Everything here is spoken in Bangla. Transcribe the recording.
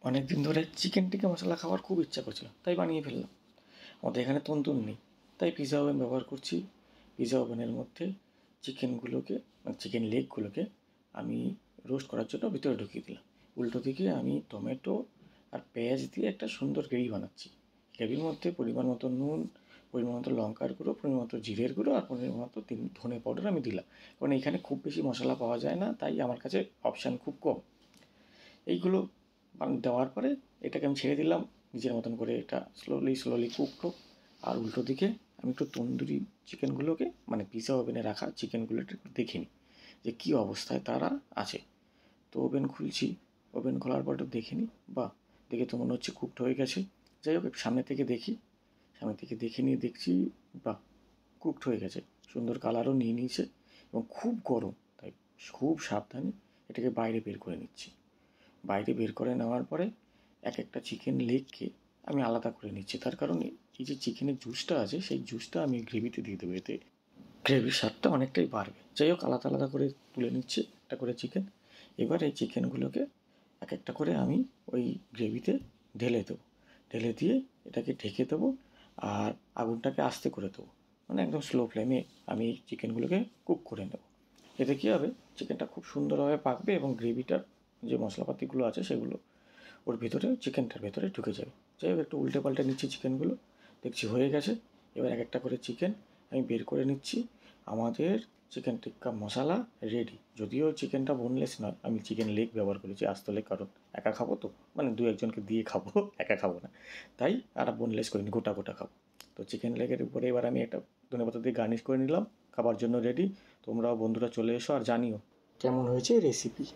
অনেক দিন ধরে চিকেন টিক্কা মশলা খাওয়ার খুব ইচ্ছা করছিল, তাই বানিয়ে ফেললাম। আমাদের এখানে তন্দুর নেই, তাই পিৎজা ওভেন ব্যবহার করছি। পিৎজা ওভেনের মধ্যে চিকেনগুলোকে চিকেন লেগগুলোকে আমি রোস্ট করার জন্য ভিতরে ঢুকিয়ে দিলাম। উল্টো দিকে আমি টমেটো আর পেঁয়াজ দিয়ে একটা সুন্দর গ্রেভি বানাচ্ছি। গ্রেভির মধ্যে পরিমাণ মতো নুন, পরিমাণ মতো লঙ্কার গুঁড়ো, পরিমাণ মতো জিরের গুঁড়ো আর পরিমাণ মতো ধনে পাউডার আমি দিলাম। কারণ এখানে খুব বেশি মশলা পাওয়া যায় না, তাই আমার কাছে অপশান খুব কম। এইগুলো দেওয়ার পরে এটাকে আমি ছেড়ে দিলাম নিজের মতন করে। এটা স্লোলি কুক হোক। আর উল্টো দিকে আমি একটু তন্দুরি চিকেনগুলোকে পিৎজা ওভেনে রাখা চিকেনগুলোকে একটু দেখে নিই যে কী অবস্থায় তারা আছে। তো ওভেন খুলছি, ওভেন খোলার পর একটু দেখে নিই, বাহ, দেখে তো মনে হচ্ছে কুকড হয়ে গেছে। যাই হোক, সামনে থেকে দেখে নিয়ে দেখছি, বাহ, কুকড হয়ে গেছে, সুন্দর কালারও নিয়ে নিয়েছে এবং খুব গরম, তাই খুব সাবধানে এটাকে বাইরে বের করে নিচ্ছি। বাইরে বের করে নেওয়ার পরে এক একটা চিকেন লেগকে আমি আলাদা করে নিচ্ছি। তার কারণ এই যে চিকেনের জুসটা আছে, সেই জুসটা আমি গ্রেভিতে দিয়ে দেবো, এতে গ্রেভির স্বাদটা অনেকটাই বাড়বে। যাই হোক, আলাদা আলাদা করে তুলে নিচ্ছি একটা করে চিকেন। এবার এই চিকেনগুলোকে এক একটা করে আমি ওই গ্রেভিতে ঢেলে দিয়ে এটাকে ঢেকে দেবো আর আগুনটাকে আস্তে করে দেবো, একদম স্লো ফ্লেমে আমি চিকেনগুলোকে কুক করে নেব। এতে কী হবে, চিকেনটা খুব সুন্দরভাবে পাকবে এবং গ্রেভিটার যে মশলাপাতিগুলো আছে সেগুলো ওর ভেতরে, চিকেনটার ভেতরে ঢুকে যাবে। যাই হোক, একটু উল্টে পাল্টে নিচ্ছি চিকেনগুলো, দেখছি হয়ে গেছে। এবার এক একটা করে চিকেন আমি বের করে নিচ্ছি। আমাদের চিকেন টিক্কা মশলা রেডি। যদিও চিকেনটা বোনলেস নয়, আমি চিকেন লেগ ব্যবহার করেছি, আস্ত লেগ, কারণ একা খাবো তো, দু একজনকে দিয়ে খাবো, একা খাবো না, তাই আর বোনলেস করিনি, গোটা গোটা খাবো। তো চিকেন লেগের উপরে এবার আমি একটা ধনেপাতা দিয়ে গার্নিশ করে নিলাম। খাবার জন্য রেডি। তোমরাও বন্ধুরা চলে এসো আর জানিও কেমন হয়েছে রেসিপি।